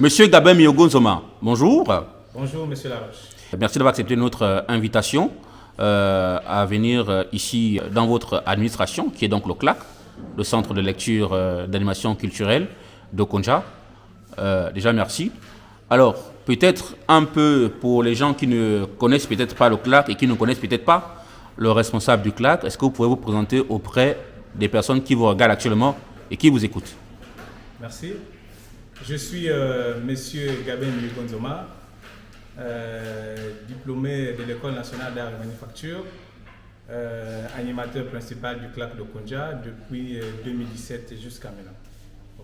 Monsieur Gabin Miogonzoma, bonjour. Bonjour, Monsieur Laroche. Merci d'avoir accepté notre invitation à venir ici dans votre administration, qui est donc le CLAC, le Centre de lecture d'animation culturelle de Konja. Déjà, merci. Alors, peut-être un peu pour les gens qui ne connaissent peut-être pas le CLAC et qui ne connaissent peut-être pas le responsable du CLAC, est-ce que vous pouvez vous présenter auprès des personnes qui vous regardent actuellement et qui vous écoutent? Merci. Je suis Monsieur Gabin Miogonzoma, diplômé de l'École nationale d'art et manufacture, animateur principal du CLAC de Konja depuis 2017 jusqu'à maintenant.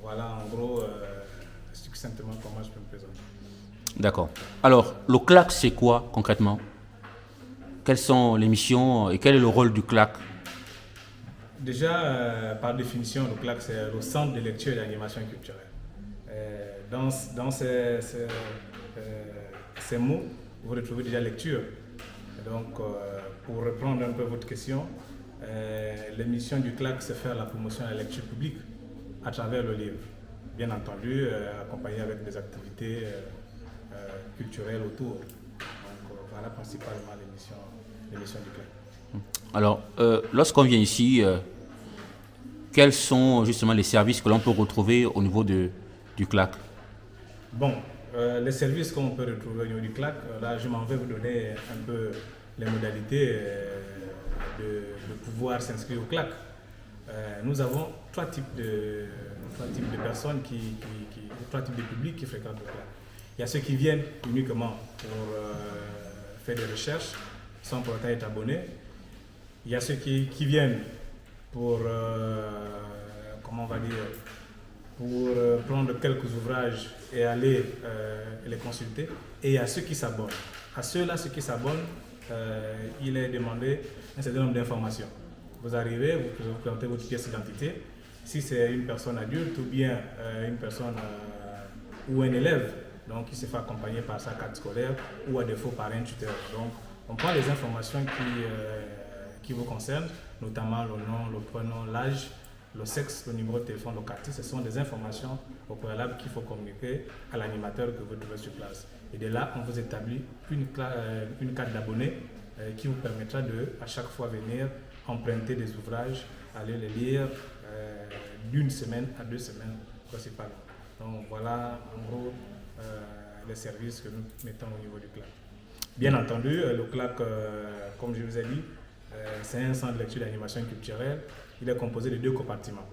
Voilà en gros succinctement comment je peux me présenter. D'accord. Alors, le CLAC, c'est quoi concrètement? Quelles sont les missions et quel est le rôle du CLAC? Déjà, par définition, le CLAC, c'est le Centre de lecture et d'animation culturelle. Dans ces mots, vous retrouvez déjà lecture. Et donc, pour reprendre un peu votre question, les missions du CLAC, c'est faire la promotion de la lecture publique à travers le livre. Bien entendu, accompagné avec des activités culturelles autour. Donc, voilà principalement les missions du CLAC. Alors, lorsqu'on vient ici, quels sont justement les services que l'on peut retrouver au niveau du CLAC? Bon, les services qu'on peut retrouver au niveau du CLAC, là je m'en vais vous donner un peu les modalités de pouvoir s'inscrire au CLAC. Nous avons trois types de personnes, trois types de publics qui fréquentent le CLAC. Il y a ceux qui viennent uniquement pour faire des recherches, sans pour autant être abonnés. Il y a ceux qui viennent pour, comment on va dire, pour prendre quelques ouvrages et aller les consulter. Et il y a ceux qui s'abonnent. À ceux-là, ceux qui s'abonnent, il est demandé un certain nombre d'informations. Vous arrivez, vous présentez votre pièce d'identité. Si c'est une personne adulte ou bien une personne ou un élève, donc il se fait accompagner par sa carte scolaire ou à défaut par un tuteur. Donc on prend les informations qui vous concernent, notamment le nom, le prénom, l'âge, le sexe, le numéro de téléphone, le quartier. Ce sont des informations au préalable qu'il faut communiquer à l'animateur que vous trouvez sur place. Et de là, on vous établit une carte d'abonné qui vous permettra de, à chaque fois, venir emprunter des ouvrages, aller les lire d'une semaine à 2 semaines principalement. Donc voilà en gros les services que nous mettons au niveau du CLAC. Bien entendu, le CLAC, comme je vous ai dit, c'est un centre de lecture d'animation culturelle. Il est composé de 2 compartiments.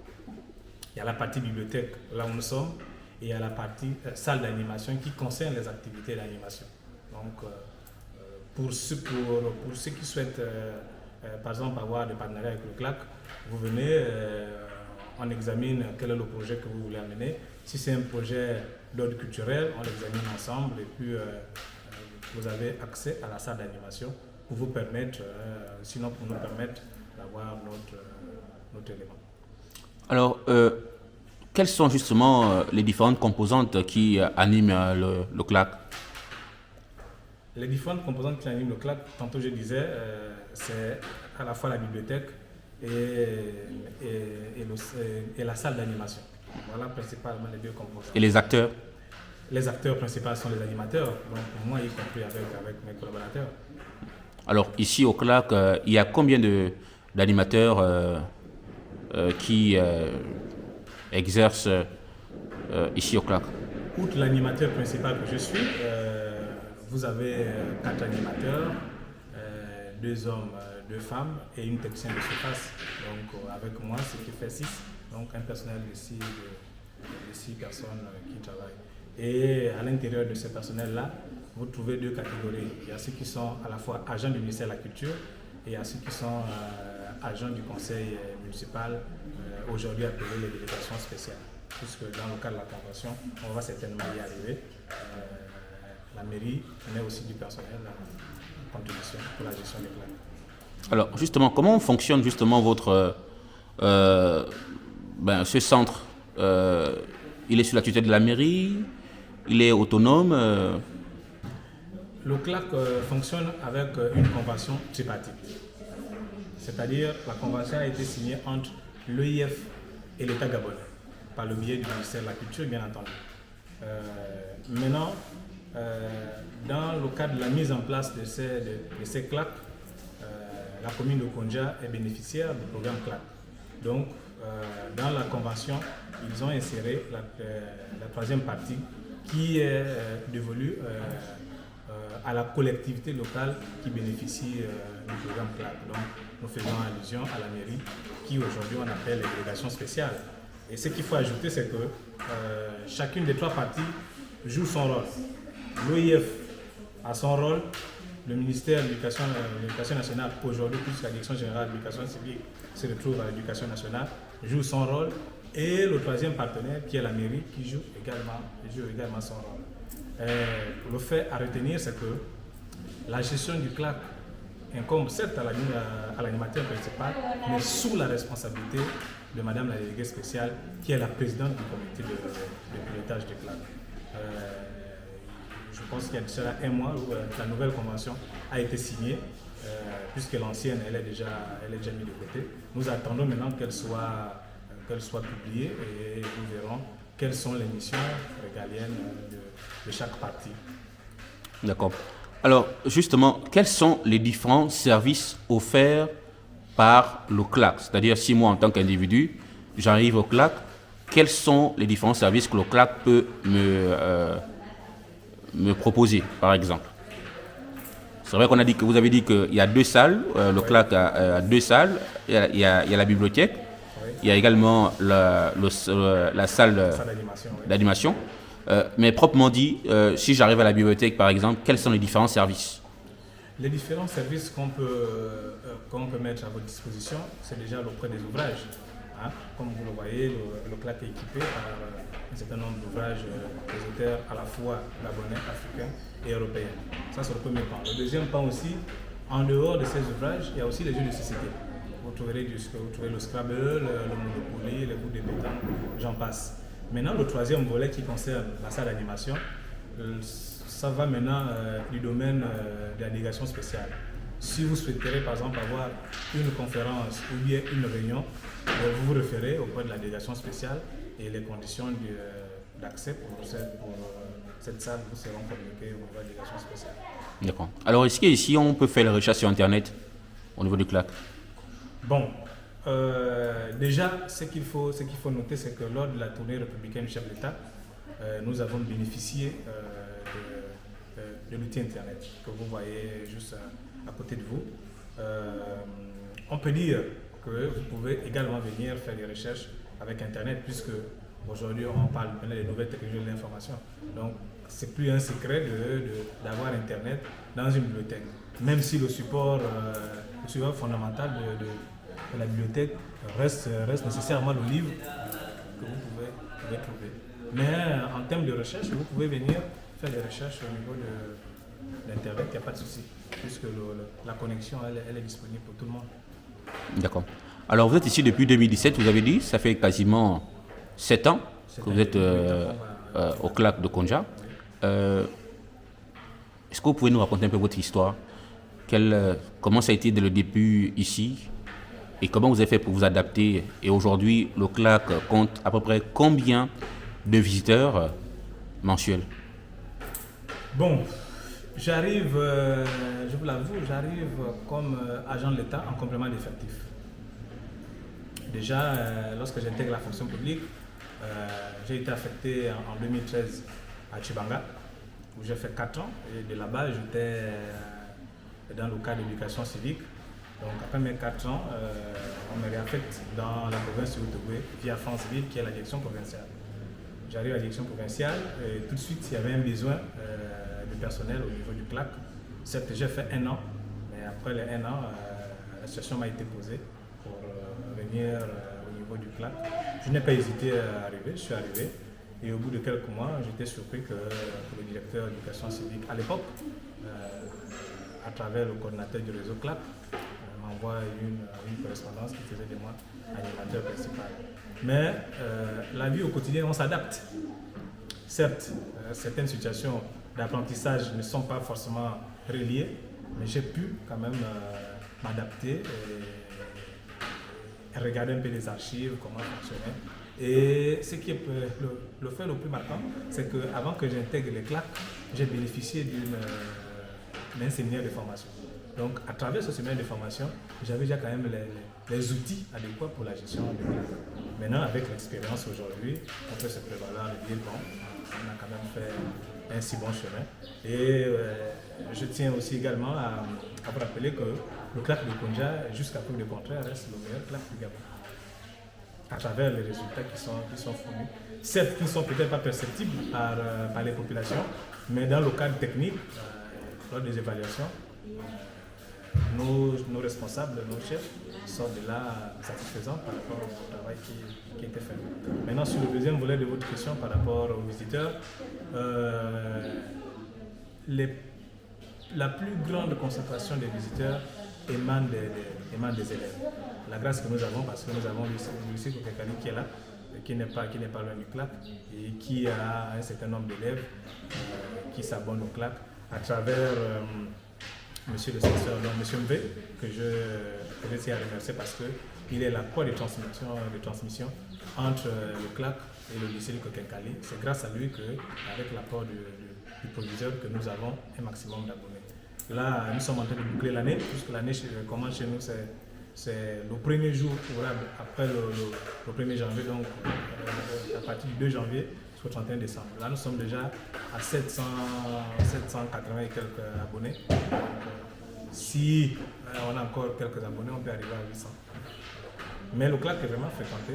Il y a la partie bibliothèque, là où nous sommes, et il y a la partie salle d'animation qui concerne les activités d'animation. Donc, pour ceux qui souhaitent, par exemple, avoir des partenariats avec le CLAC, vous venez, on examine quel est le projet que vous voulez amener. Si c'est un projet d'ordre culturel, on l'examine ensemble et puis vous avez accès à la salle d'animation pour vous permettre, sinon pour nous permettre d'avoir notre élément. Alors, quelles sont justement les différentes composantes qui animent le CLAC? Les différentes composantes qui animent le CLAC, tantôt je disais, c'est à la fois la bibliothèque et la salle d'animation. Voilà principalement les 2 composantes. Et les acteurs? Les acteurs principaux sont les animateurs, donc pour moi y compris avec mes collaborateurs. Alors ici au CLAC, il y a combien d'animateurs qui exercent ici au CLAC? Outre l'animateur principal que je suis, vous avez 4 animateurs, 2 hommes, 2 femmes et une technicienne de surface. Donc avec moi, ce qui fait 6, donc un personnel de 6 personnes qui travaillent. Et à l'intérieur de ces personnels-là, vous trouvez 2 catégories. Il y a ceux qui sont à la fois agents du ministère de la Culture et il y a ceux qui sont agents du conseil municipal, aujourd'hui appelés les délégations spéciales. Puisque dans le cadre de la convention, on va certainement y arriver. La mairie met aussi du personnel en contribution pour la gestion des plans. Alors justement, comment fonctionne justement votre ce centre? Il est sous la tutelle de la mairie? Il est autonome? Le CLAC fonctionne avec une convention tripartite. C'est-à-dire la convention a été signée entre l'EIF et l'État gabonais, par le biais du ministère de la Culture, bien entendu. Maintenant, dans le cadre de la mise en place de ces CLAC, la commune de Konja est bénéficiaire du programme CLAC. Donc, dans la convention, ils ont inséré la troisième partie qui est dévolue à la collectivité locale qui bénéficie du programme CLAC. Donc, nous faisons allusion à la mairie qui aujourd'hui on appelle les délégations spéciales. Et ce qu'il faut ajouter, c'est que chacune des trois parties joue son rôle. L'OIF a son rôle, le ministère de l'Éducation nationale, aujourd'hui, puisque la Direction générale de l'éducation civique se retrouve à l'Éducation nationale, joue son rôle, et le troisième partenaire, qui est la mairie, qui joue également son rôle. Le fait à retenir, c'est que la gestion du CLAC incombe certes à l'animateur principal, mais sous la responsabilité de Madame la déléguée spéciale, qui est la présidente du comité de pilotage du CLAC. Je pense qu'il y a déjà un mois où la nouvelle convention a été signée, puisque l'ancienne elle est déjà mise de côté. Nous attendons maintenant qu'elle soit publiée et nous verrons quelles sont les missions régaliennes de chaque partie. D'accord. Alors, justement, quels sont les différents services offerts par le CLAC? C'est-à-dire, si moi, en tant qu'individu, j'arrive au CLAC, quels sont les différents services que le CLAC peut me proposer, par exemple? C'est vrai que vous avez dit qu'il y a deux salles, le CLAC a deux salles, il y a la bibliothèque, il y a également la salle d'animation. Mais proprement dit, si j'arrive à la bibliothèque, par exemple, quels sont les différents services? Les différents services qu'on peut mettre à votre disposition, c'est déjà auprès des ouvrages. Hein. Comme vous le voyez, le CLAC est équipé par un certain nombre d'ouvrages des auteurs à la fois gabonais, africains et européens. Ça, c'est le premier pan. Le deuxième pan aussi, en dehors de ces ouvrages, il y a aussi les jeux de société. Vous trouverez le Scrabble, le Monopoly, les bouts de pétanque, j'en passe. Maintenant, le troisième volet qui concerne la salle d'animation, ça va maintenant du domaine de la délégation spéciale. Si vous souhaiterez par exemple avoir une conférence ou bien une réunion, vous vous référez auprès de la délégation spéciale et les conditions d'accès pour cette salle vous seront communiquées au niveau de la délégation spéciale. D'accord. Alors, est-ce qu'ici on peut faire la recherche sur Internet au niveau du CLAC? Bon, déjà, ce qu'il faut noter, c'est que lors de la tournée républicaine du chef d'État, nous avons bénéficié de l'outil Internet que vous voyez juste à côté de vous. On peut dire que vous pouvez également venir faire des recherches avec Internet, puisque aujourd'hui on parle maintenant des nouvelles technologies de l'information. Donc, c'est plus un secret d'avoir Internet dans une bibliothèque, même si le support fondamental de la bibliothèque reste nécessairement le livre que vous pouvez trouver. Mais en termes de recherche, vous pouvez venir faire des recherches au niveau d'Internet, il n'y a pas de souci, puisque la connexion elle est disponible pour tout le monde. D'accord. Alors vous êtes ici depuis 2017, vous avez dit, ça fait quasiment 7 ans que vous êtes au CLAC de Konja. Est-ce que vous pouvez nous raconter un peu votre histoire? Comment ça a été dès le début ici? Et comment vous avez fait pour vous adapter? Et aujourd'hui, le CLAC compte à peu près combien de visiteurs mensuels? Bon, j'arrive, je vous l'avoue, j'arrive comme agent de l'État en complément d'effectifs. Déjà, lorsque j'intègre la fonction publique, j'ai été affecté en 2013 à Tchibanga, où j'ai fait 4 ans. Et de là-bas, j'étais dans le cadre d'éducation civique. Donc après mes 4 ans, on me réaffecte dans la province de Outaoué via Franceville, qui est la direction provinciale. J'arrive à la direction provinciale et tout de suite, il y avait un besoin de personnel au niveau du CLAC. Certes, j'ai fait 1 an, mais après les 1 an, la situation m'a été posée pour venir au niveau du CLAC. Je n'ai pas hésité à arriver, je suis arrivé. Et au bout de quelques mois, j'étais surpris que le directeur d'éducation civique, à l'époque, à travers le coordinateur du réseau CLAC, m'envoie une correspondance qui faisait de moi animateur principal. Mais la vie au quotidien, on s'adapte. Certes, certaines situations d'apprentissage ne sont pas forcément reliées, mais j'ai pu quand même m'adapter et regarder un peu les archives, comment fonctionnait. Et ce qui est le fait le plus marquant, c'est qu'avant que j'intègre les CLAC, j'ai bénéficié d'un séminaire de formation. Donc, à travers ce séminaire de formation, j'avais déjà quand même les outils adéquats pour la gestion des CLAC. Maintenant, avec l'expérience aujourd'hui, on peut se prévaloir de dire, bon, on a quand même fait un si bon chemin. Et je tiens aussi également à vous rappeler que le CLAC de Konja, jusqu'à preuve du contraire, reste le meilleur CLAC du Gabon. À travers les résultats qui sont fournis. Certes, qui ne sont peut-être pas perceptibles par les populations, mais dans le cadre technique, lors des évaluations, nos responsables, nos chefs sortent de là satisfaisants par rapport au travail qui a été fait. Maintenant, sur le deuxième volet de votre question par rapport aux visiteurs, la plus grande concentration des visiteurs émane des élèves. La grâce que nous avons, parce que nous avons Lucie Kokekali qui est là, qui n'est pas loin du CLAC et qui a un certain nombre d'élèves qui s'abonnent au CLAC à travers monsieur le censeur, monsieur Mbe, que je tiens à remercier parce qu'il est la croix de transmission entre le CLAC et le lycée de Kokekali. C'est grâce à lui qu'avec l'apport du proviseur, que nous avons un maximum d'abonnés. Là, nous sommes en train de boucler l'année, puisque l'année commence chez nous, c'est le premier jour après le 1er janvier, donc à partir du 2 janvier jusqu'au 31 décembre. Là, nous sommes déjà à 780 et quelques abonnés. Donc, si on a encore quelques abonnés, on peut arriver à 800. Mais le CLAC est vraiment fréquenté,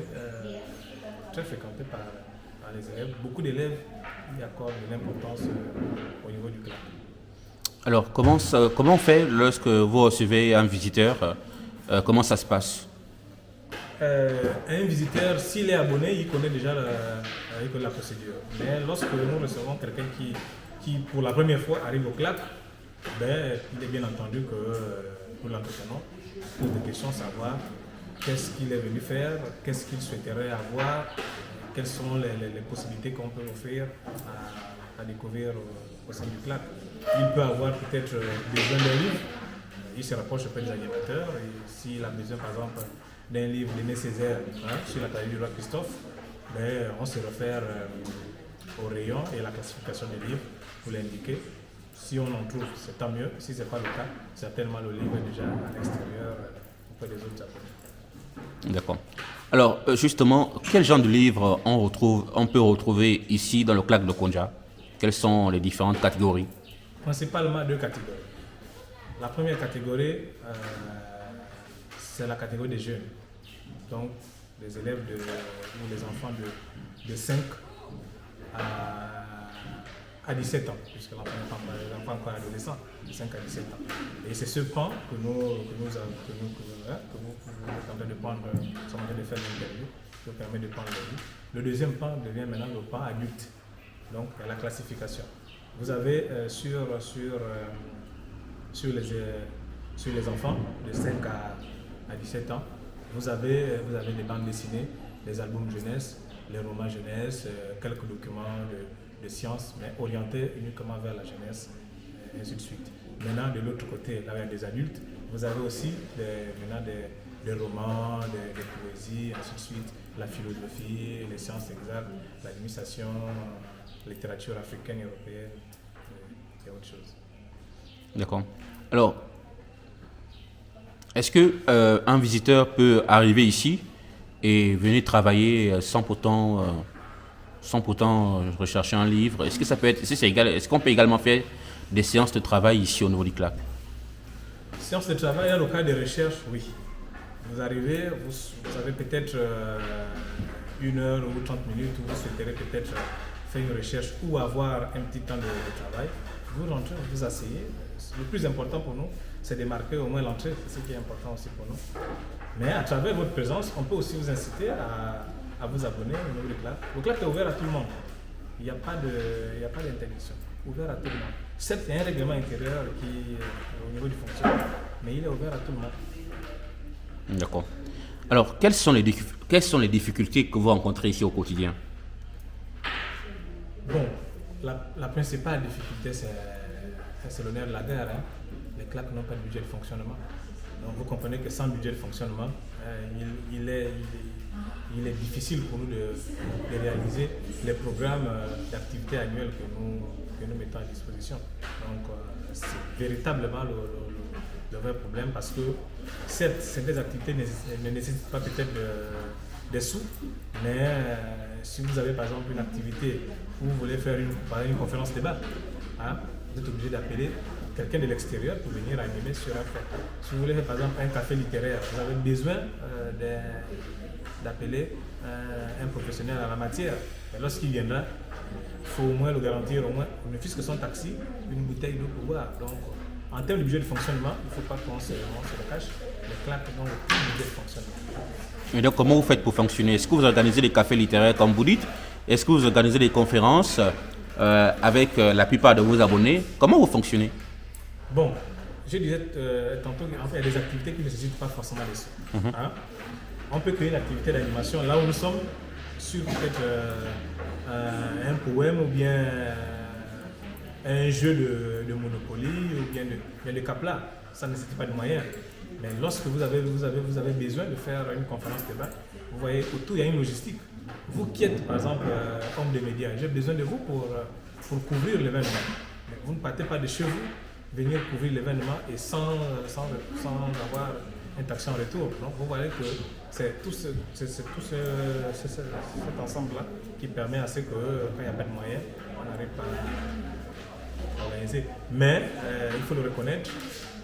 très fréquenté par les élèves. Beaucoup d'élèves y accordent de l'importance au niveau du CLAC. Alors, comment on fait lorsque vous recevez un visiteur? Comment ça se passe? Un visiteur, s'il est abonné, il connaît déjà la procédure. Mais lorsque nous recevons quelqu'un qui, pour la première fois, arrive au CLAC, il est bien entendu que nous l'entretenons, pose des questions, savoir qu'est-ce qu'il est venu faire, qu'est-ce qu'il souhaiterait avoir, quelles sont les possibilités qu'on peut offrir à découvrir au sein du CLAC. Il peut avoir peut-être besoin d'un livre, il se rapproche auprès des animateurs, et s'il a besoin par exemple d'un livre d'Aimé Césaire sur la taille du roi Christophe, on se réfère au rayon et à la classification des livres pour l'indiquer. Si on en trouve, c'est tant mieux. Si ce n'est pas le cas, certainement le livre est déjà à l'extérieur auprès des autres abonnés. D'accord. Alors, justement, quel genre de livres on peut retrouver ici dans le CLAC de Konja? Quelles sont les différentes catégories? Principalement 2 catégories. La première catégorie, c'est la catégorie des jeunes. Donc, les élèves ou les enfants de 5 à 17 ans, puisque l'enfant n'est pas encore adolescent, de 5 à 17 ans. Et c'est ce pan que vous êtes en train de prendre, nous sommes en train de faire l'interview, qui vous permet de prendre le livre. Le deuxième pan devient maintenant le pan adulte. Donc, il y a la classification. Vous avez sur les enfants de 5 à 17 ans, vous avez des bandes dessinées, des albums jeunesse, les romans jeunesse, quelques documents de sciences, mais orientés uniquement vers la jeunesse, et ainsi de suite. Maintenant, de l'autre côté, là, il y a des adultes, vous avez aussi des romans, des poésies, ainsi de suite, la philosophie, les sciences exactes, l'administration, la littérature africaine, européenne, et autre chose. D'accord. Alors, est-ce qu'un visiteur peut arriver ici et venir travailler sans pourtant rechercher un livre? Est-ce que ça peut être, est-ce qu'on peut également faire des séances de travail ici au niveau du CLAC? Séances de travail, dans le cas de recherche, oui. Vous arrivez, vous avez peut-être 1 heure ou 30 minutes où vous souhaiterez peut-être faire une recherche ou avoir un petit temps de travail. Vous rentrez, vous asseyez. Le plus important pour nous, c'est de marquer au moins l'entrée, c'est ce qui est important aussi pour nous. Mais à travers votre présence, on peut aussi vous inciter à vous abonner au niveau du CLAC. Le CLAC est ouvert à tout le monde. Il n'y a pas d'interdiction. Ouvert à tout le monde. Certes, il y a un règlement intérieur qui est au niveau du fonctionnement, mais il est ouvert à tout le monde. D'accord. Alors, quelles sont les difficultés que vous rencontrez ici au quotidien? Bon, la principale difficulté, c'est le nerf de la guerre. Les CLAC n'ont pas de budget de fonctionnement. Donc vous comprenez que sans budget de fonctionnement, il est difficile pour nous de réaliser les programmes d'activités annuelles que nous mettons à disposition. Donc, c'est véritablement le vrai problème parce que certes, certaines activités ne nécessitent pas peut-être des sous, mais si vous avez par exemple une activité où vous voulez faire une conférence débat, hein, vous êtes obligé d'appeler quelqu'un de l'extérieur pour venir animer sur un fait. Si vous voulez faire par exemple un café littéraire, vous avez besoin d'appeler un professionnel en la matière. Et lorsqu'il viendra, il faut au moins le garantir, au moins, ne fût-ce que son taxi, une bouteille d'eau pour boire. Donc, en termes de budget de fonctionnement, il ne faut pas qu'on se le cache, les claques n'ont aucun budget de fonctionnement. Et donc, comment vous faites pour fonctionner? Est-ce que vous organisez des cafés littéraires comme vous dites? Est-ce que vous organisez des conférences avec la plupart de vos abonnés? Comment vous fonctionnez? Bon, je disais tantôt qu'en fait, il y a des activités qui ne nécessitent pas forcément des sous. Hein? On peut créer une activité d'animation là où nous sommes sur peut-être un poème ou bien un jeu de Monopoly ou bien de Capla. Ça ne nécessite pas de moyens. Mais lorsque vous avez besoin de faire une conférence débat, vous voyez, autour il y a une logistique. Vous qui êtes par exemple homme des médias, j'ai besoin de vous pour couvrir l'événement. Mais vous ne partez pas de chez vous venir couvrir l'événement et sans avoir un taxi en retour. Donc vous voyez que c'est tout cet ensemble-là qui permet à ce que quand il n'y a pas de moyens, on n'arrive pas à organiser. Mais il faut le reconnaître,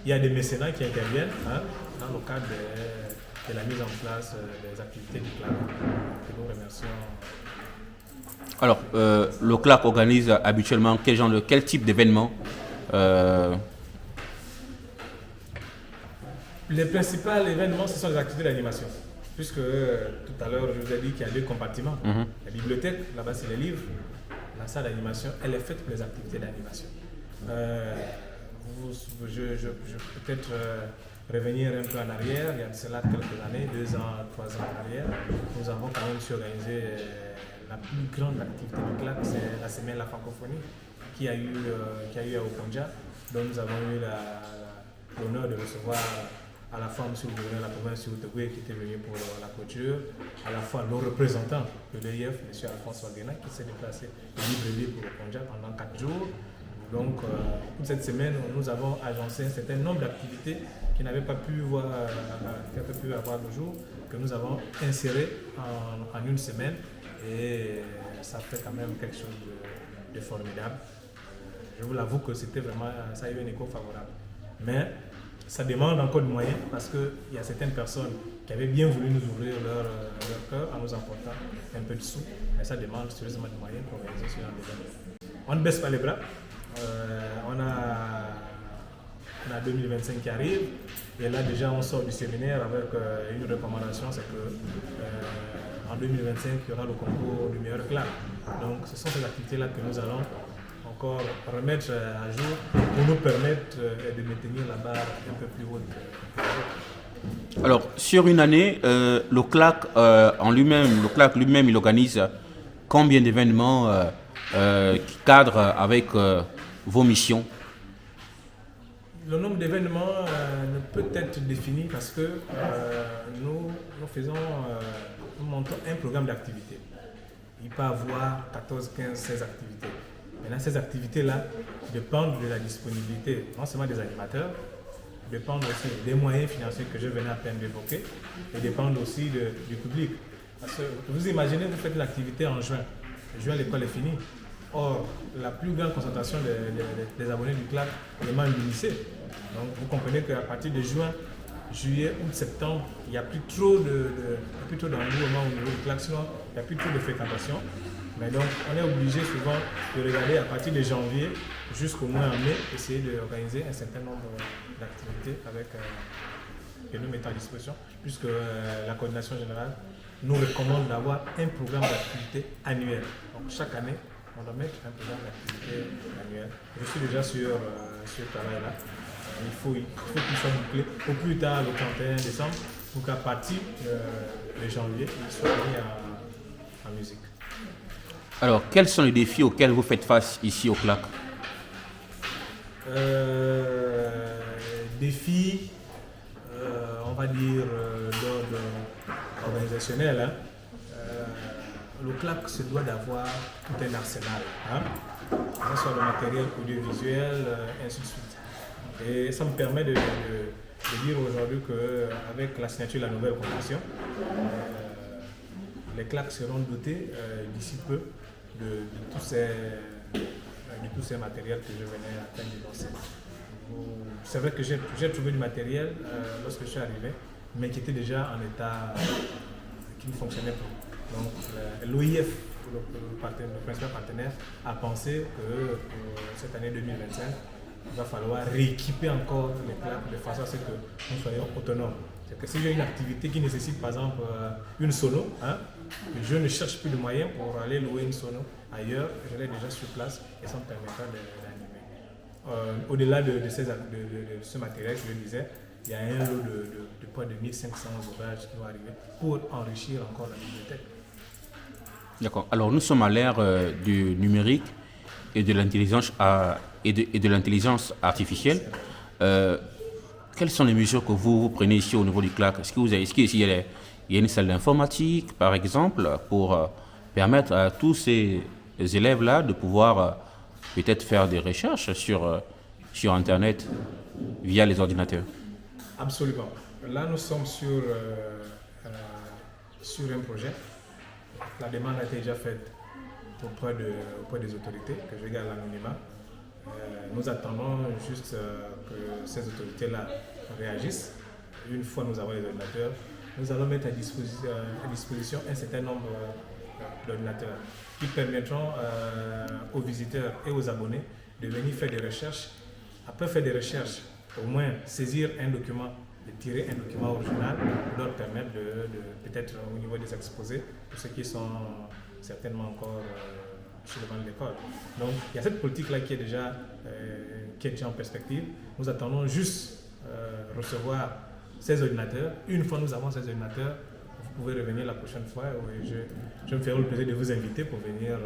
il y a des mécénats qui interviennent dans le cadre de la mise en place des activités du CLAC. Que nous remercions. Alors, le CLAC organise habituellement quel type d'événement? Les principaux événements, ce sont les activités d'animation. Puisque tout à l'heure, je vous ai dit qu'il y a deux compartiments. La bibliothèque, là-bas, c'est les livres. La salle d'animation, elle est faite pour les activités d'animation. Je peux peut-être revenir un peu en arrière. Il y a de cela quelques années, 2 ans, 3 ans en arrière. Nous avons quand même su organiser la plus grande activité du CLAC, c'est la semaine de la francophonie qui a eu à Okonja, dont nous avons eu l'honneur de recevoir à la fois M. le gouverneur de la province de Outaouais qui était venu pour la clôture, à la fois nos représentants de l'EIF, M. Alphonse Wagena, qui s'est déplacé de Libreville pour Okonja pendant 4 jours. Donc, toute cette semaine, nous avons agencé un certain nombre d'activités qui n'avaient pas pu avoir le jour, que nous avons inséré en une semaine. Et ça fait quand même quelque chose de formidable. Je vous l'avoue que c'était vraiment, ça a eu un écho favorable. Mais ça demande encore de moyens parce qu'il y a certaines personnes qui avaient bien voulu nous ouvrir leur cœur en nous apportant un peu de sous. Mais ça demande sérieusement de moyens pour réaliser ce genre d'événement. On ne baisse pas les bras. On a 2025 qui arrive. Et là déjà on sort du séminaire avec une recommandation, c'est que en 2025, il y aura le concours du meilleur CLAC. Donc, ce sont ces activités-là que nous allons encore remettre à jour pour nous permettre de maintenir la barre un peu plus haute. Alors, sur une année, le CLAC lui-même, il organise combien d'événements qui cadrent avec vos missions? Le nombre d'événements ne peut être défini parce que nous montons un programme d'activité. Il peut avoir 14, 15, 16 activités. Maintenant, ces activités-là dépendent de la disponibilité, non seulement des animateurs, dépendent aussi des moyens financiers que je venais à peine d'évoquer, et dépendent aussi du public. Parce que vous imaginez, vous faites l'activité en juin. Juin, l'école est finie. Or, la plus grande concentration des abonnés du CLAC est vraiment du lycée. Donc, vous comprenez qu'à partir de juin, juillet, août, septembre, il n'y a plus trop d'engouement au niveau du CLAC, sinon il n'y a plus trop de fréquentation. Mais donc, on est obligé souvent de regarder à partir de janvier jusqu'au mois en mai, essayer d'organiser un certain nombre d'activités que nous mettons à disposition, puisque la coordination générale nous recommande d'avoir un programme d'activité annuel. Donc, chaque année, on doit mettre un programme d'activité annuel. Je suis déjà sur ce travail-là. Il faut qu'il soit bouclé au plus tard le 31 décembre pour qu'à partir de janvier, il soit mis en musique. Alors, quels sont les défis auxquels vous faites face ici au CLAC? Défis, on va dire, organisationnel, hein, le CLAC se doit d'avoir tout un arsenal, hein, que ce soit le matériel audiovisuel, ainsi de suite. Et ça me permet de dire aujourd'hui qu'avec la signature de la nouvelle convention, les CLAC seront dotés d'ici peu de tous ces matériels que je venais à peine d'énoncer. C'est vrai que j'ai trouvé du matériel lorsque je suis arrivé, mais qui était déjà en état qui ne fonctionnait pas. Donc l'OIF, le principal partenaire, a pensé que pour cette année 2025, il va falloir rééquiper encore les CLAC de façon à ce que nous soyons autonomes. C'est que si j'ai une activité qui nécessite par exemple une sono, hein, je ne cherche plus de moyens pour aller louer une sono ailleurs, je l'ai déjà sur place et ça me permettra d'animer. Au-delà de ce matériel que je disais, il y a un lot de près de 1500 ouvrages qui vont arriver pour enrichir encore la bibliothèque. D'accord. Alors nous sommes à l'ère du numérique et de l'intelligence artificielle. Quelles sont les mesures que vous prenez ici au niveau du CLAC? Est-ce qu'il y a une salle d'informatique, par exemple, pour permettre à tous ces élèves-là de pouvoir peut-être faire des recherches sur Internet via les ordinateurs? Absolument. Là, nous sommes sur un projet. La demande a été déjà faite auprès des autorités, que je garde l'anonymat. Nous attendons juste que ces autorités-là réagissent. Une fois nous avons les ordinateurs, nous allons mettre à disposition un certain nombre d'ordinateurs qui permettront aux visiteurs et aux abonnés de venir faire des recherches. Après faire des recherches, au moins saisir un document, de tirer un document original pour leur permettre peut-être au niveau des exposés, pour ceux qui sont certainement encore sur le banc de l'école. Donc il y a cette politique-là qui est déjà en perspective. Nous attendons juste recevoir ces ordinateurs. Une fois nous avons ces ordinateurs, vous pouvez revenir la prochaine fois et je me ferai le plaisir de vous inviter pour venir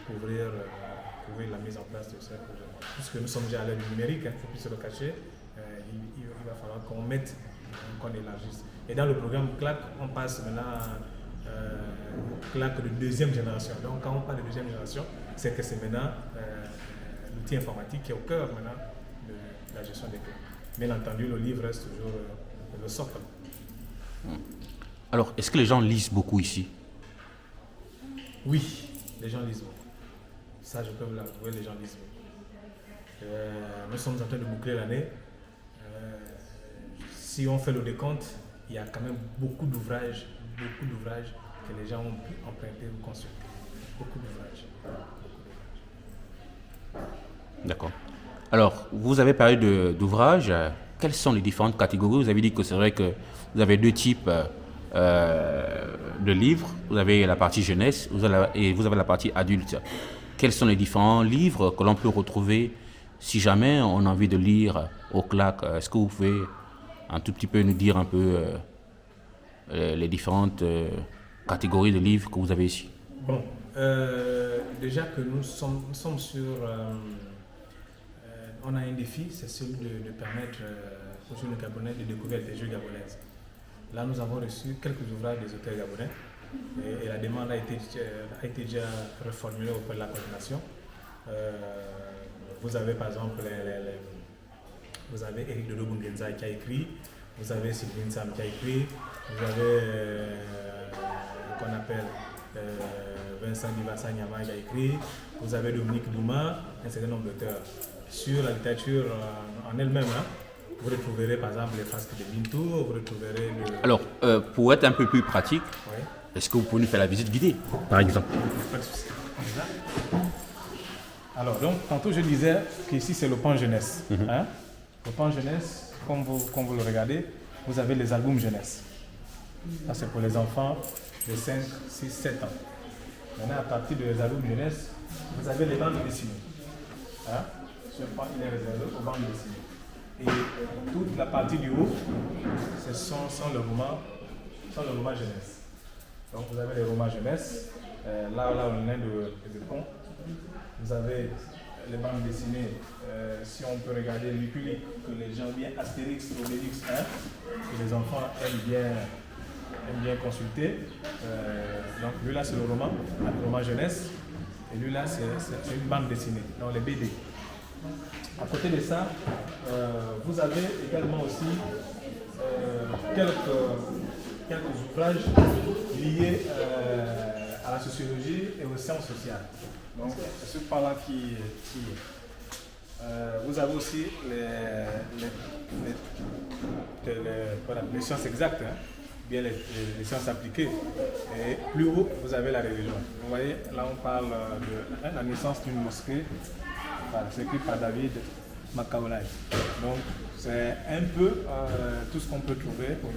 couvrir la mise en place de ce projet. Puisque nous sommes déjà à l'ère du numérique, il ne faut plus se le cacher, il va falloir qu'on élargisse. Et dans le programme CLAC, on passe maintenant CLAC de deuxième génération. Donc quand on parle de deuxième génération, c'est que c'est maintenant l'outil informatique qui est au cœur maintenant de la gestion des CLAC. Bien entendu, le livre reste toujours le socle. Alors, est-ce que les gens lisent beaucoup ici? Oui, les gens lisent beaucoup. Ça, je peux vous l'avouer, les gens lisent beaucoup. Nous sommes en train de boucler l'année. Si on fait le décompte, il y a quand même beaucoup d'ouvrages que les gens ont pu emprunter ou consulter. Beaucoup d'ouvrages. D'accord. Alors, vous avez parlé d'ouvrages. Quelles sont les différentes catégories? Vous avez dit que c'est vrai que vous avez deux types de livres. Vous avez la partie jeunesse et vous avez la partie adulte. Quels sont les différents livres que l'on peut retrouver si jamais on a envie de lire au CLAC? Est-ce que vous pouvez un tout petit peu nous dire un peu les différentes catégories de livres que vous avez ici? Bon, déjà que nous sommes sur... on a un défi, c'est celui de permettre aux jeunes Gabonais de découvrir des jeux gabonaises. Là, nous avons reçu quelques ouvrages des auteurs gabonais et la demande a été déjà reformulée auprès de la coordination. Vous avez par exemple vous avez Eric Dodo Bungenza qui a écrit, vous avez Sylvain Sam qui a écrit, vous avez qu'on appelle Vincent Divassa Nyama qui a écrit, vous avez Dominique Douma, un certain nombre d'auteurs. Sur la littérature en elle-même, hein, vous retrouverez par exemple les frasques de Bintou, vous retrouverez Alors, pour être un peu plus pratique, oui. Est-ce que vous pouvez nous faire la visite guidée, par exemple? Pas de souci. Alors, donc, tantôt je disais qu'ici c'est le pan jeunesse. Hein? Le pan jeunesse, comme vous le regardez, vous avez les albums jeunesse. Ça, c'est pour les enfants de 5, 6, 7 ans. Maintenant, à partir des albums jeunesse, vous avez les bandes dessinées. Hein? Ce pan, il est réservé aux bandes dessinées. Et toute la partie du haut, ce sont le roman jeunesse. Donc vous avez les romans jeunesse, là on est de pont. Vous avez les bandes dessinées, si on peut regarder Luculique, que les gens bien Astérix, Obélix, hein, que les enfants aiment bien aime bien consulter. Donc lui là c'est le roman jeunesse. Et lui là c'est une bande dessinée, donc les BD. À côté de ça, vous avez également aussi quelques ouvrages liés à la sociologie et aux sciences sociales. Donc c'est ce pan-là qui vous avez aussi les sciences exactes, hein, bien les sciences appliquées. Et plus haut, vous avez la religion. Vous voyez, là on parle de la naissance d'une mosquée. C'est écrit par David Makaolai. Donc c'est un peu tout ce qu'on peut trouver au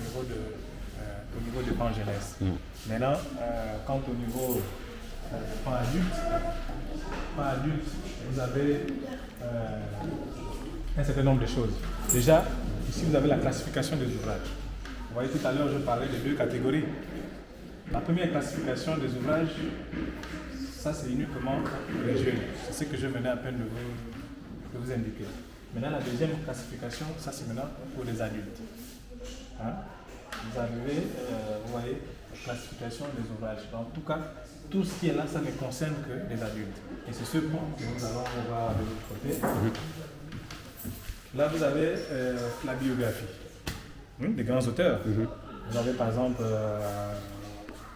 niveau de pan jeunesse. Maintenant, quant au niveau pan adulte, vous avez un certain nombre de choses. Déjà, ici vous avez la classification des ouvrages. Vous voyez, tout à l'heure je parlais de deux catégories. La première classification des ouvrages, ça c'est uniquement les jeunes. C'est ce que je venais à peine de vous indiquer. Maintenant la deuxième classification, ça c'est maintenant pour les adultes. Hein? Vous arrivez, vous voyez, la classification des ouvrages. En tout cas, tout ce qui est là, ça ne concerne que les adultes. Et c'est ce point que nous allons voir de l'autre côté. Là vous avez la biographie des grands auteurs. Vous avez par exemple,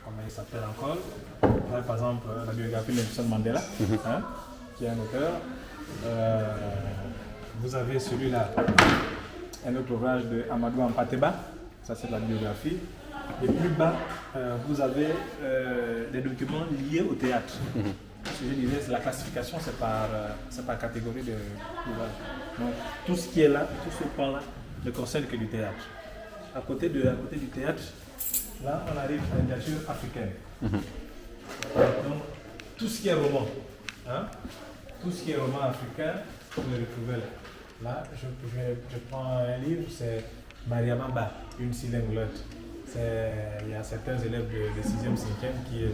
comment il s'appelle encore? Vous avez par exemple la biographie de Nelson Mandela, hein, qui est un auteur. Vous avez celui-là, un autre ouvrage de Amadou Ampateba, ça c'est la biographie. Et plus bas, vous avez des documents liés au théâtre. Ce que je disais, c'est la classification, c'est par catégorie d'ouvrages. Donc tout ce qui est là, tout ce pan-là, ne concerne que du théâtre. À côté du théâtre, là on arrive à la littérature africaine. Donc tout ce qui est roman, hein, tout ce qui est roman africain, vous le retrouvez là. Là, je prends un livre, c'est Maria Mamba, une silenglotte. Il y a certains élèves de 6e, 5e qui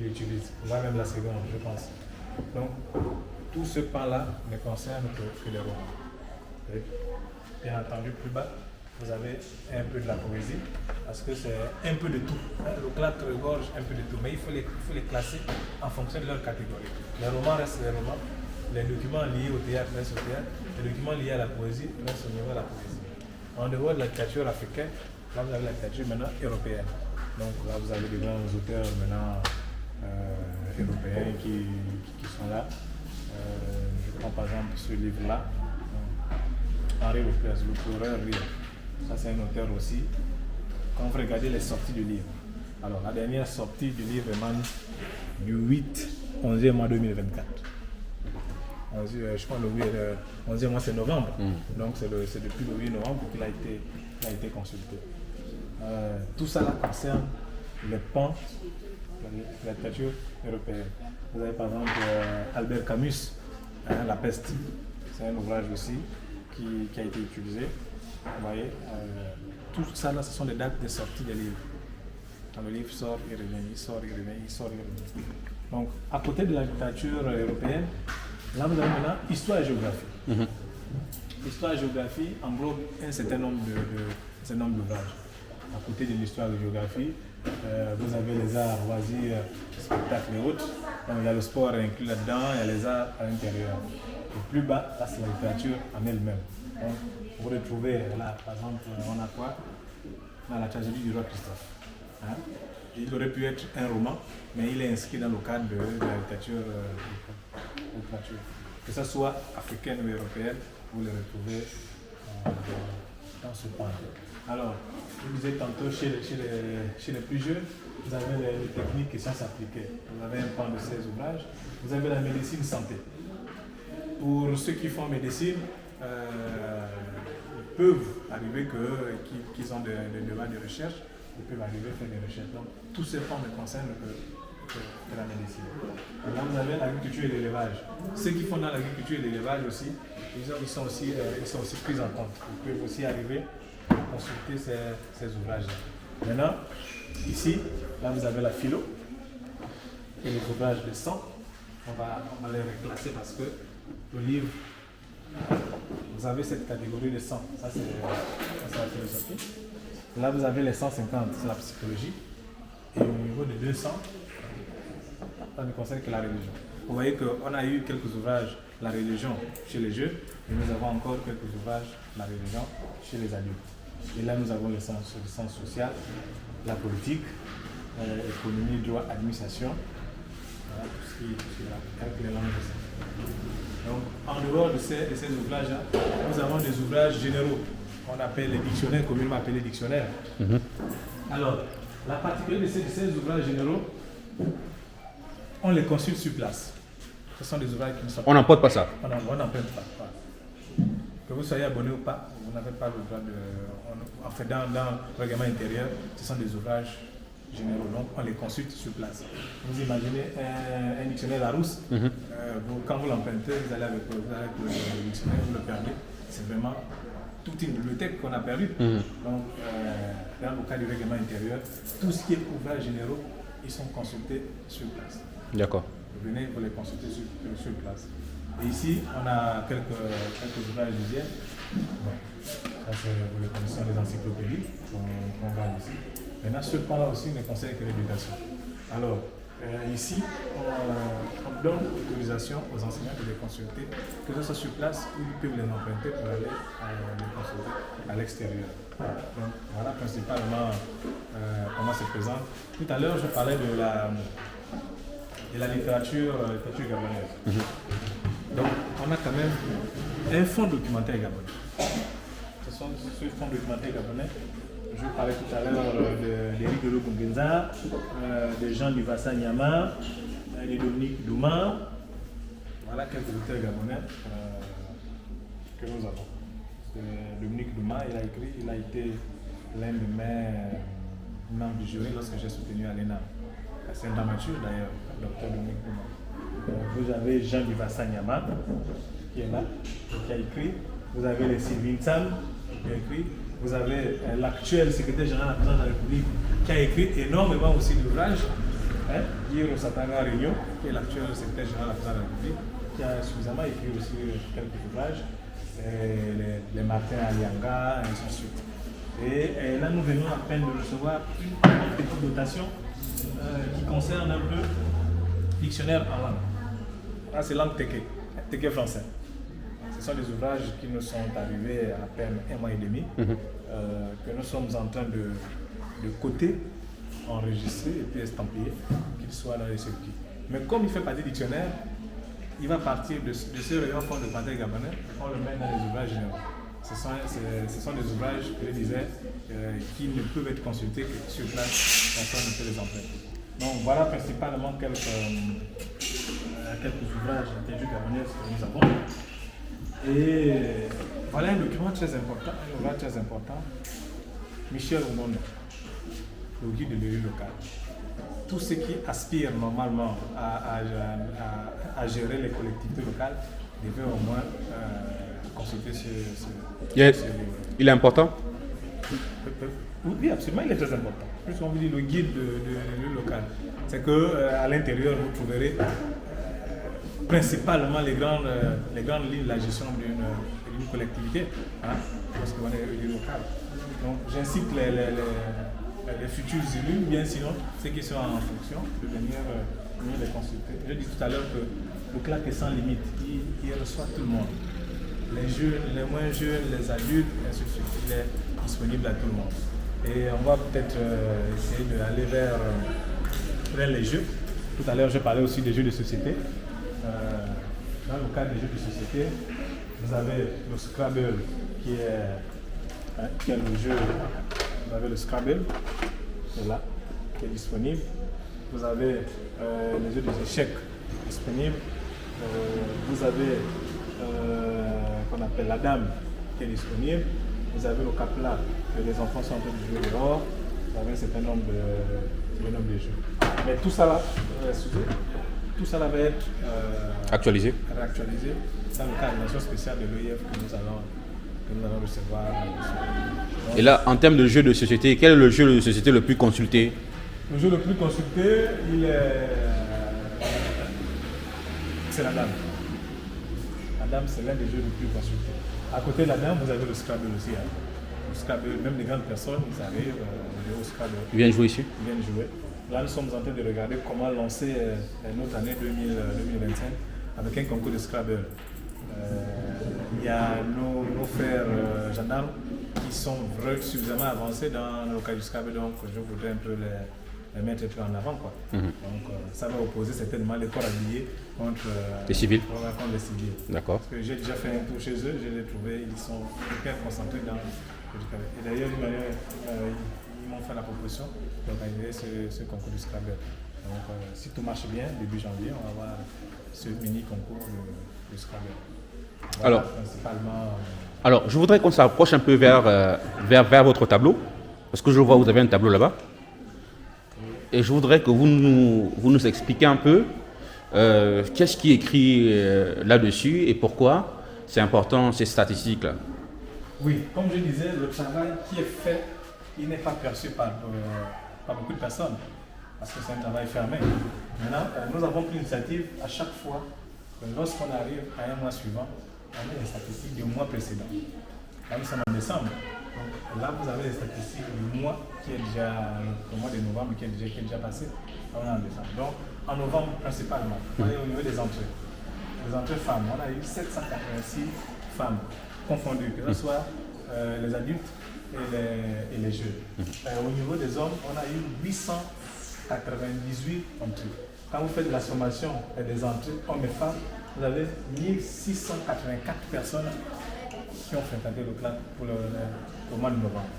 l'utilisent, voire même la seconde, je pense. Donc, tout ce pan-là ne concerne que les romans. Et, bien entendu, plus bas, vous avez un peu de la poésie, parce que c'est un peu de tout. Le claque regorge un peu de tout, mais il faut les classer en fonction de leur catégorie. Les romans restent les romans, les documents liés au théâtre restent au théâtre, les documents liés à la poésie restent au niveau de la poésie. En dehors de la littérature africaine, là vous avez la littérature maintenant européenne. Donc là vous avez des grands auteurs maintenant européens qui sont là. Je prends par exemple ce livre-là, Henri Lopez, Le Coureur Rire. Ça c'est un auteur aussi. Quand vous regardez les sorties du livre, alors la dernière sortie du livre émane du 11e mois 2024. Je crois le 11e mois c'est novembre, donc c'est depuis le 8 novembre qu'il a été consulté. Tout ça là concerne les pans de la littérature européenne. Vous avez par exemple Albert Camus, hein, La Peste, c'est un ouvrage aussi qui a été utilisé. Vous voyez, tout ça là, ce sont les dates de sortie des livres. Quand le livre sort, il revient, il sort, il revient, il sort, il revient. Donc, à côté de la littérature européenne, là vous avez maintenant histoire et géographie. L'histoire et géographie englobe un certain nombre d'ouvrages. À côté de l'histoire et de la géographie, vous avez les arts, loisirs, spectacles et autres. Donc, il y a le sport inclus là-dedans, il y a les arts à l'intérieur. Et plus bas, là c'est la littérature en elle-même. Donc, vous retrouvez là, par exemple, on a quoi? Dans la tragédie du roi Christophe. Hein? Il aurait pu être un roman, mais il est inscrit dans le cadre de la littérature. Que ce soit africaine ou européenne, vous le retrouvez dans ce point. Alors, je vous disais tantôt, chez les plus jeunes, vous avez les techniques et sciences appliquées. Vous avez un pan de ces ouvrages. Vous avez la médecine santé. Pour ceux qui font médecine, ils peuvent arriver qu'ils ont des débats de recherche, ils peuvent arriver à faire des recherches. Donc, tous ces pans ne concernent que la médecine. Et là, vous avez l'agriculture et l'élevage. Ceux qui font dans l'agriculture et l'élevage aussi, ils sont aussi pris en compte. Ils peuvent aussi arriver à consulter ces ouvrages-là. Maintenant, ici, là, vous avez la philo et les ouvrages de sang. On va les reclasser parce que le livre, vous avez cette catégorie de sang. Ça, c'est la philosophie. Là, vous avez les 150, c'est la psychologie. Et au niveau de 200, ça ne concerne que la religion. Vous voyez qu'on a eu quelques ouvrages, la religion chez les jeunes, et nous avons encore quelques ouvrages, la religion chez les adultes. Et là, nous avons le sens social, la politique, économie, droit, administration, voilà, tout ce qui est là, avec les langues. Donc, en dehors de ces ouvrages-là, nous avons des ouvrages généraux qu'on appelle les dictionnaires, communément appelés dictionnaires. Alors, la particularité de ces ouvrages généraux, on les consulte sur place. Ce sont des ouvrages qui ne sont pas... On n'emporte pas ça. On n'emprunte pas. Voilà. Que vous soyez abonné ou pas, vous n'avez pas le droit de... En fait, dans le règlement intérieur, ce sont des ouvrages généraux. Donc, on les consulte sur place. Vous imaginez un dictionnaire Larousse. Quand vous l'empruntez, vous allez avec le dictionnaire, vous le perdez. C'est vraiment toute une bibliothèque qu'on a perdue. Donc, dans le cas du règlement intérieur, tout ce qui est ouvrages généraux, ils sont consultés sur place. D'accord. Vous venez pour les consulter sur place. Et ici, on a quelques ouvrages d'hygiène. Bon, ça c'est, vous les connaissez, les encyclopédies qu'on regarde ici. Maintenant, ce point-là aussi ne concerne que l'éducation. Alors, ici, on donne l'autorisation aux enseignants de les consulter, que ce soit sur place ou ils peuvent les emprunter pour aller les consulter à l'extérieur. Donc, voilà principalement comment c'est présent. Tout à l'heure, je parlais de la littérature gabonaise. Donc, on a quand même un fonds documentaire gabonais. Ce sont ce fonds documentaire gabonais. Je parlais tout à l'heure d'Éric Dello Gungenza, de Jean Livassa Nyama, de Dominique Douma. Voilà quelques auteurs gabonais que nous avons. Dominique Douma, il a été l'un de mes membres du jury lorsque j'ai soutenu à l'ENA. C'est un dramaturge d'ailleurs, docteur Dominique Douma. Vous avez Jean Livassa Nyama qui est là, qui a écrit. Vous avez les Sylvie Sam qui a écrit. Vous avez l'actuel secrétaire général de la présidence de la République qui a écrit énormément aussi d'ouvrages. Hiro Satanga Réunion, qui est l'actuel secrétaire général de la présidence de la République, qui a suffisamment écrit aussi quelques ouvrages. Les Martin Alianga, et ainsi de suite. Et là, nous venons à peine de recevoir une petite dotation qui concerne un peu dictionnaire en langue. Là, c'est langue Teke français. Ce sont des ouvrages qui nous sont arrivés à peine 1 mois et demi, que nous sommes en train de coter, enregistrer et puis estampiller, qu'ils soient dans les circuits. Mais comme il fait partie du dictionnaire, il va partir de ce rayon fond de Panthère Gabonais, on le met dans les ouvrages généraux. Ce sont des ouvrages, je le disais, qui ne peuvent être consultés que sur place, personne ne peut les emprunter. Donc voilà principalement quelques ouvrages d'intelligence gabonaise que nous avons. Et voilà un document très important, un ouvrage très important. Michel Oumono, le guide de l'élu local. Tous ceux qui aspirent normalement à gérer les collectivités locales devaient au moins consulter ce livre. Il est important? Oui, absolument, il est très important. Puisqu'on vous dit le guide de l'élu local, c'est qu'à l'intérieur, vous trouverez principalement les grandes lignes de la gestion d'une collectivité, parce qu'on est élu local. Donc j'incite les futurs élus, bien sinon ceux qui sont en fonction, de venir les consulter. Je dis tout à l'heure que le CLAC est sans limite, il reçoit tout le monde. Les jeunes, les moins jeunes, les adultes, ainsi de suite. Il est disponible à tout le monde. Et on va peut-être essayer d'aller vers les jeux. Tout à l'heure, je parlais aussi des jeux de société. Dans le cadre des jeux de société, vous avez le Scrabble qui est le jeu. Vous avez le Scrabble, qui est là, qui est disponible. Vous avez les jeux des échecs disponibles. Vous avez qu'on appelle la dame qui est disponible. Vous avez le capla que les enfants sont en train de jouer dehors. Vous avez un certain nombre de jeux. Mais tout ça là, tout ça là va être actualisé dans le cadre de la mention spéciale de l'OIF que nous allons recevoir. Donc, et là, en termes de jeux de société, quel est le jeu de société le plus consulté? Le jeu le plus consulté, c'est la dame. La dame, c'est l'un des jeux les plus consultés. À côté de la dame, vous avez le Scrabble aussi. au Scrabble, même les grandes personnes, ils arrivent jouer au Scrabble. Ils viennent jouer ici? Ils viennent jouer. Là, nous sommes en train de regarder comment lancer notre année 2025 avec un concours de Scrabble. Il y a nos frères gendarmes qui sont suffisamment avancés dans le cas du Scrabble, donc je voudrais un peu les mettre un peu en avant. Quoi. Donc ça va opposer certainement les corps habillés contre les civils. Contre les civils. D'accord. Parce que j'ai déjà fait un tour chez eux, je les ai trouvés, ils sont hyper concentrés dans le Scrabble. Et d'ailleurs, ils m'ont fait la proposition d'organiser ce concours du Scrabble. Donc si tout marche bien, début janvier, on va avoir ce mini concours du Scrabble. Voilà, alors, je voudrais qu'on s'approche un peu vers votre tableau, parce que je vois que vous avez un tableau là-bas. Et je voudrais que vous nous expliquiez un peu qu'est-ce qui est écrit là-dessus et pourquoi c'est important ces statistiques-là. Oui, comme je disais, le travail qui est fait, il n'est pas perçu par beaucoup de personnes, parce que c'est un travail fermé. Maintenant, nous avons pris l'initiative à chaque fois que lorsqu'on arrive à un mois suivant, on a les statistiques du mois précédent. Là, nous sommes en décembre. Donc là, vous avez les statistiques du mois qui est déjà, le mois de novembre qui est déjà passé. On est en décembre. Donc, en novembre principalement, vous voyez au niveau des entrées. Les entrées femmes, on a eu 786 femmes confondues, que ce soit les adultes et les jeunes. Au niveau des hommes, on a eu 898 entrées. Quand vous faites la sommation des entrées hommes et femmes, vous avez 1684 personnes qui ont fréquenté le clan pour le mois de novembre.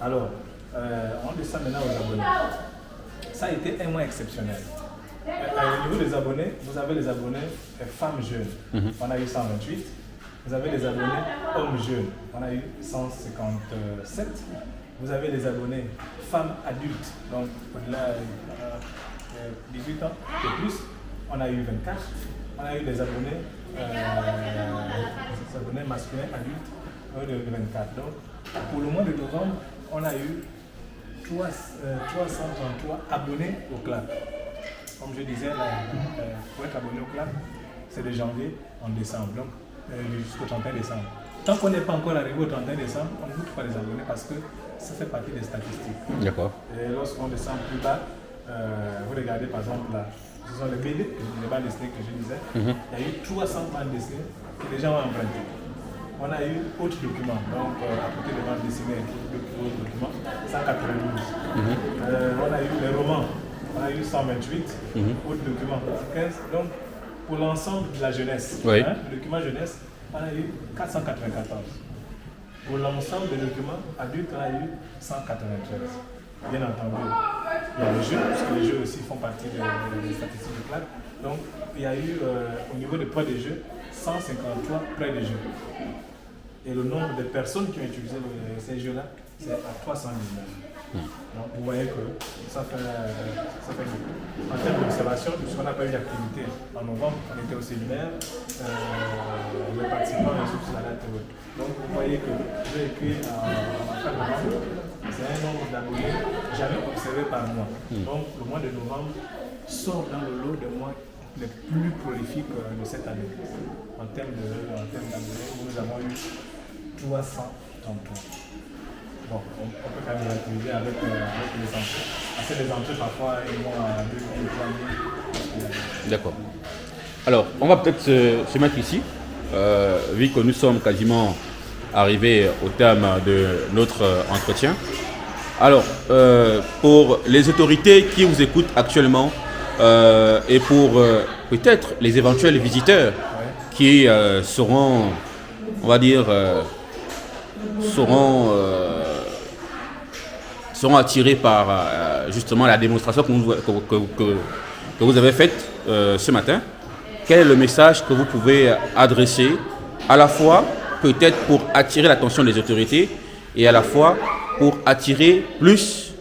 Alors, on descend maintenant aux abonnés. Ça a été un mois exceptionnel. Au niveau des abonnés, vous avez les abonnés femmes jeunes. On a eu 128. Vous avez les abonnés hommes jeunes. On a eu 157. Vous avez les abonnés femmes adultes. Donc, au-delà de 18 ans et plus, on a eu 24. On a eu des abonnés masculins adultes de 24. Donc, pour le mois de novembre, on a eu 333 abonnés au club. Comme je disais, pour être abonné au club, c'est de janvier en décembre, donc jusqu'au 31 décembre. Tant qu'on n'est pas encore arrivé au 31 décembre, on ne goûte pas les abonnés parce que ça fait partie des statistiques. D'accord. Et lorsqu'on descend plus bas, vous regardez par exemple là, ce sont les BD, les bandes dessinées que je disais. Il y a eu 300 bandes dessinées que les gens ont empruntées. On a eu autres documents, donc à côté des bandes dessinées et d'autres documents, 192. On a eu les romans, on a eu 128, autres documents, 15. Donc pour l'ensemble de la jeunesse, oui. Le document jeunesse, on a eu 494. Pour l'ensemble des documents adultes, on a eu 193. Bien entendu, il y a les jeux, parce que les jeux aussi font partie des statistiques du club. Donc, il y a eu, au niveau des poids des jeux, 153 prêts de jeux. Et le nombre de personnes qui ont utilisé ces jeux-là, c'est à 319. Donc, vous voyez que ça fait beaucoup. En termes d'observation, puisqu'on n'a pas eu d'activité en novembre, on était au séminaire, les participants inscrits sur la date. Donc, vous voyez que j'ai écrit en fin de novembre. C'est un nombre d'abonnés jamais observé par mois. Donc le mois de novembre sort dans le lot des mois les plus prolifiques de cette année. En termes d'abonnés, nous avons eu 333. Bon, on peut quand même relativiser avec les entrées. Parce que les entrées parfois ils vont à 2 000, 3 000. D'accord. Alors, on va peut-être se mettre ici, vu que nous sommes quasiment arrivés au terme de notre entretien. Alors, pour les autorités qui vous écoutent actuellement et pour peut-être les éventuels visiteurs qui seront, on va dire, seront attirés par justement la démonstration que vous avez faite ce matin, quel est le message que vous pouvez adresser à la fois peut-être pour attirer l'attention des autorités et à la fois pour attirer plus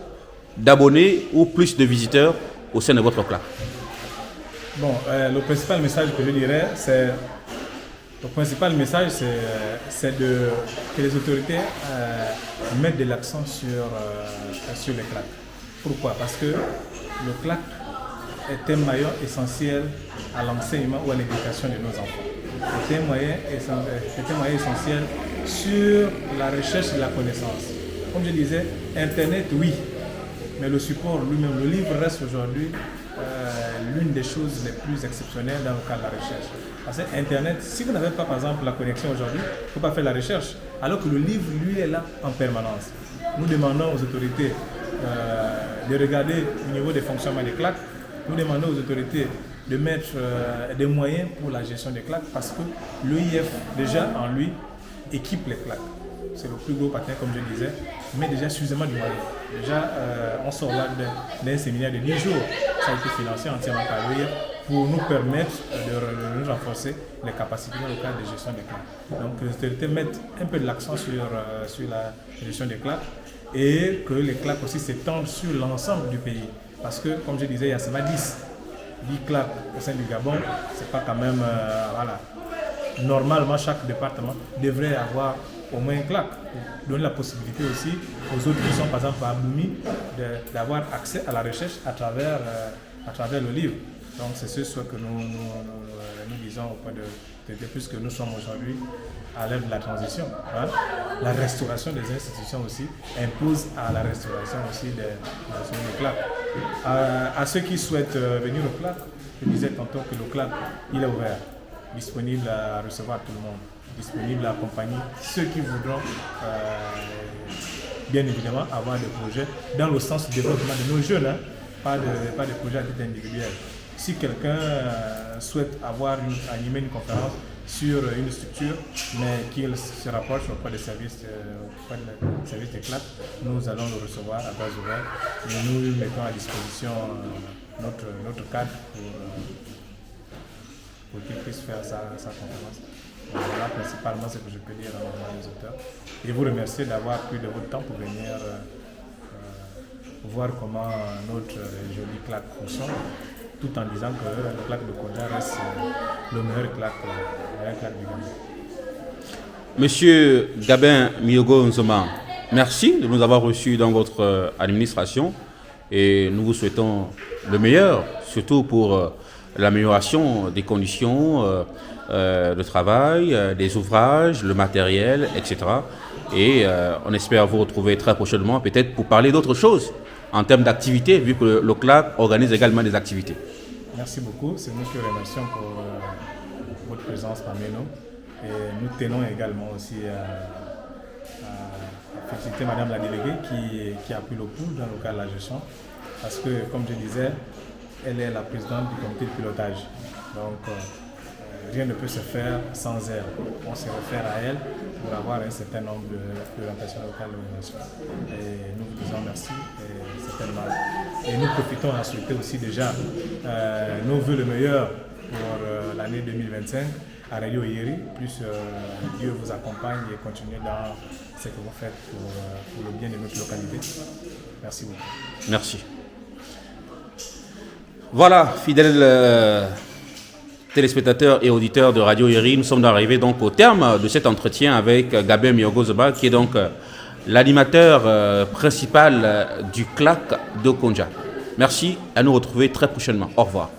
d'abonnés ou plus de visiteurs au sein de votre club? Bon, le principal message que je dirais, c'est que les autorités mettent de l'accent sur les claques. Pourquoi? Parce que le CLAC est un maillon essentiel à l'enseignement ou à l'éducation de nos enfants. C'est un moyen essentiel sur la recherche de la connaissance. comme je disais, Internet, oui, mais le support lui-même, le livre reste aujourd'hui l'une des choses les plus exceptionnelles dans le cadre de la recherche. Parce que Internet, si vous n'avez pas par exemple la connexion aujourd'hui, il ne faut pas faire la recherche, alors que le livre, lui, est là en permanence. Nous demandons aux autorités de regarder au niveau des fonctionnements des claques, nous demandons aux autorités de mettre des moyens pour la gestion des claques parce que l'EIF, déjà en lui, équipe les claques. C'est le plus gros partenaire, comme je disais, mais déjà suffisamment de moyens. Déjà, on sort là d'un séminaire de 10 jours. Ça a été financé entièrement par l'EIF pour nous permettre de nous renforcer les capacités dans le cadre de gestion des claques. Donc, les autorités mettent un peu de l'accent sur la gestion des claques et que les claques aussi s'étendent sur l'ensemble du pays. Parce que, comme je disais, il y a seulement 10 claques au sein du Gabon. C'est pas quand même... voilà. Normalement, chaque département devrait avoir au moins un claque pour donner la possibilité aussi aux autres qui sont par exemple à Aboumi d'avoir accès à la recherche à travers le livre. Donc c'est ce que nous disons au point de puisque nous sommes aujourd'hui à l'ère de la transition. Hein. La restauration des institutions aussi impose à la restauration aussi des claques. À ceux qui souhaitent venir au claque, je disais tantôt que le claque, il est ouvert, disponible à recevoir tout le monde, disponible à accompagner ceux qui voudront bien évidemment avoir des projets dans le sens du développement de nos jeunes, hein, pas de projets à titre individuel. Si quelqu'un souhaite animer une conférence sur une structure, mais qu'il se rapproche auprès des services des CLAC, nous allons le recevoir à base ouverte et nous mettons à disposition notre cadre pour qu'il puisse faire sa conférence. Voilà principalement ce que je peux dire à nos auditeurs. Et vous remercier d'avoir pris de votre temps pour venir voir comment notre jolie CLAC fonctionne, tout en disant que le CLAC de Konja reste le meilleur CLAC du Gabon. Monsieur Gabin Myogo Nzoma, merci de nous avoir reçus dans votre administration et nous vous souhaitons le meilleur, surtout pour l'amélioration des conditions de travail, des ouvrages, le matériel, etc. Et on espère vous retrouver très prochainement, peut-être pour parler d'autres choses en termes d'activités, vu que le CLAC organise également des activités. Merci beaucoup. C'est nous qui remercions pour votre présence parmi nous. Et nous tenons également aussi à féliciter Madame la déléguée qui a pris le pouls dans le cadre de la gestion. Parce que, comme je disais, elle est la présidente du comité de pilotage. Donc, rien ne peut se faire sans elle. On se réfère à elle pour avoir un certain nombre d'orientations locales de l'organisation. Et nous vous disons merci, certainement. Et nous profitons à souhaiter aussi déjà nos voeux le meilleur pour l'année 2025 à Radio Yeri. Plus Dieu vous accompagne et continue dans ce que vous faites pour le bien de notre localité. Merci beaucoup. Merci. Voilà, fidèles téléspectateurs et auditeurs de Radio Yeri, nous sommes arrivés donc au terme de cet entretien avec Gabin Myogo Nzoma, qui est donc l'animateur principal du CLAC de Konja. Merci, à nous retrouver très prochainement. Au revoir.